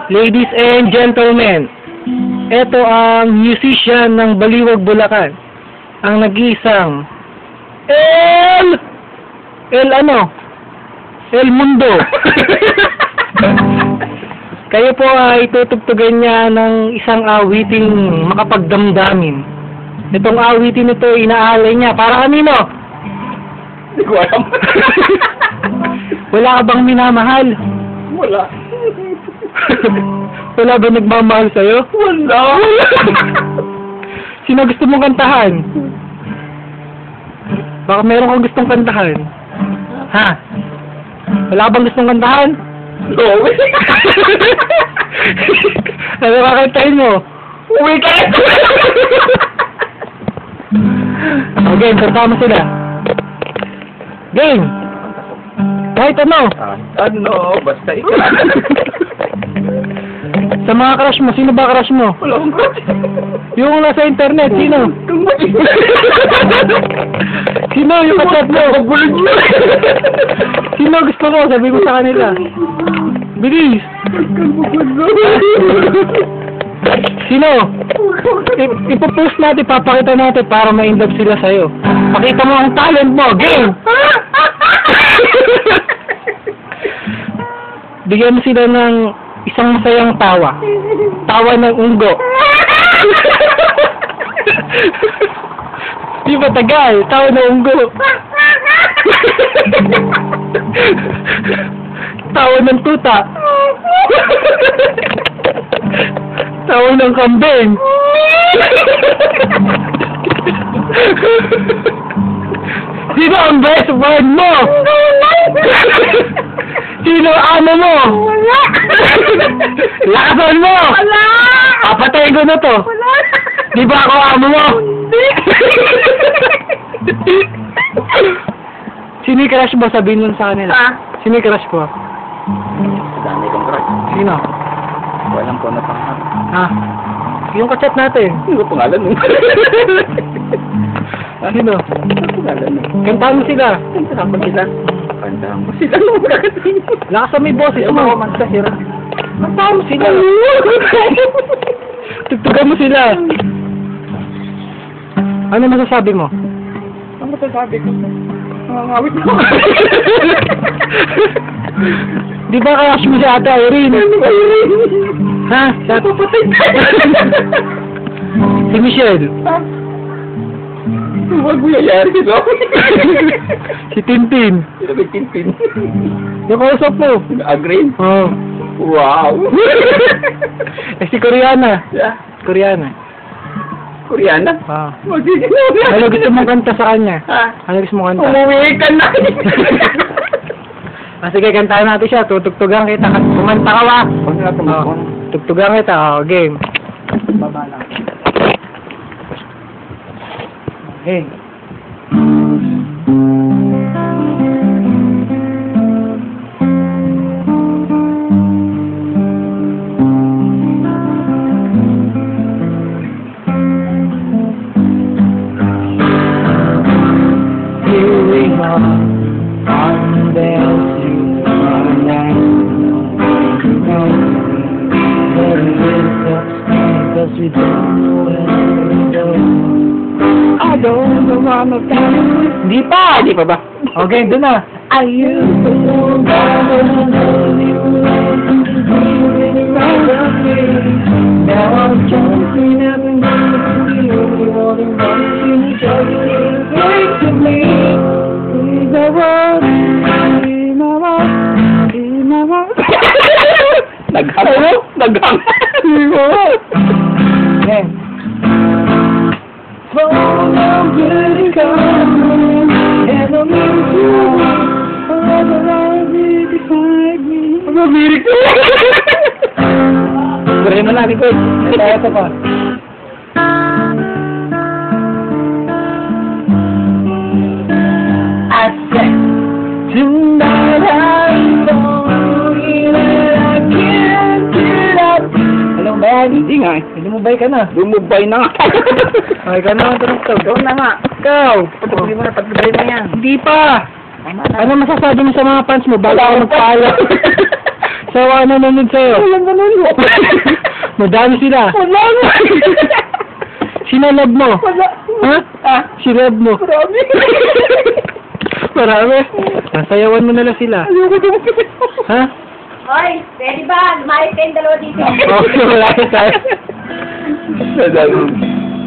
Ladies and gentlemen, ito ang musician ng Baliwag, Bulacan. Ang nag-iisang El Mundo. Kayo po ay tutugtugan niya ng isang awiting makapagdamdamin. Itong awitin ito, inaalay niya. Para kanino? Hindi ko alam. Wala ka bang minamahal? Wala. Wala ba nagmamahal sa'yo? Wala. Sino gusto mong kantahan? Baka meron kang gustong kantahan. Ha? Wala ka bang gustong kantahan? No. Ano kakantahin mo? Uwi ka na. Okay, kanta mo sila. Game! Kahit ano? Ano? Basta ikaw. Sa mga crush mo, sino ba crush mo? Wala akong crush. Yung nasa internet, sino? Sino yung kachat mo? Sino gusto mo? Sabi mo sa kanila. Bilis! Sino? Ipopost natin, papakita natin para ma-inlove sila sa'yo. Pakita mo ang talent mo. Game! Bigyan mo sila ng isang masayang tawa. Tawa ng unggo. Di ba tagal? Tawa ng unggo. Tawa ng tuta. Tawa ng kambing. Sino ang best friend mo? Sino ang amo mo? Wala. Lakasan mo! Wala. Papatayin ko na to. Wala. Di ba ako amo mo? Hindi. Sino yung crush mo? Sabihin mo sa kanila. Ha? Sino yung crush mo? Dami kong crush. Sino? Walang ko na pangalan. Ha? Yung kachat natin. Ano pangalan mo? Sino? Ano pangalan mo? Kantahan mo sila. Kantahan mo sila. Kantahan mo sila. Ano magkakasin mo? Lakasan mo yung boses mo. Manta sila. Kantahan mo sila. Tugtugan mo sila. Ano masasabi mo? Ano masasabi ko? Nangangawit mo. Di ba crush mo si Ate Irene? Ano ba yun? Ha? Papatay tayo. Si Michelle. Huwag mo yayari ito. Si Tintin. Sino may tintin? Yung kausap mo. Agree? Oo. Wow. Si Koreana. Yeah. Koreana. Koreana? Ah. Magiging Ano gusto mong kanta sa kanya? Ha? Ano gusto mong kanta? Umuwi ka na. Sige, kantahan natin siya. Tutugtugan kita. Kumanta ka ba? Huwag na tumakon. Tugtugan kita. Oh, game. Baba lang. Hey. Here we are on Bell Street, because we don't know where we go. I don't know what I'm about. Di pa! Di pa ba? Okay, doon na. I used to know that I love you, now I'm jumping up and down to you, holding on to each other, break to me. Be my one, be my one, be my one. Naghang. Naghang. Be my one. Okay. So I'm getting coming, and I'm in you, forever I'll be beside me. Ano, birik ko? Pwede mo natin ko. Ito pa. I said, tonight I'm falling and I can't get up. Hello, Bag? Hindi nga eh. Lumubay ka na. Lumubay na nga. Okay ka na, turog-tog. Ikaw na nga. Ikaw! Patuloy mo na yan. Hindi pa! Tama na. Ano masasabi mo sa mga fans mo bago ako magpaalam? Sawa na nanonood sa'yo. Walang nanonood. Madami sila. Wala nga. Sino love mo? Wala. Ha? Ah, Si love mo? marami. Marami. Masayawan mo na lang sila. Ayoko naman. Ha? Hoy, pwede ba? Lumayas kayong dalawa dito. Okay, wala na tayo.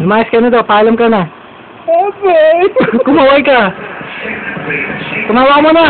Lumayas ka na daw, paalam ka na. Okay. Kumaway ka. Kumawa mo na.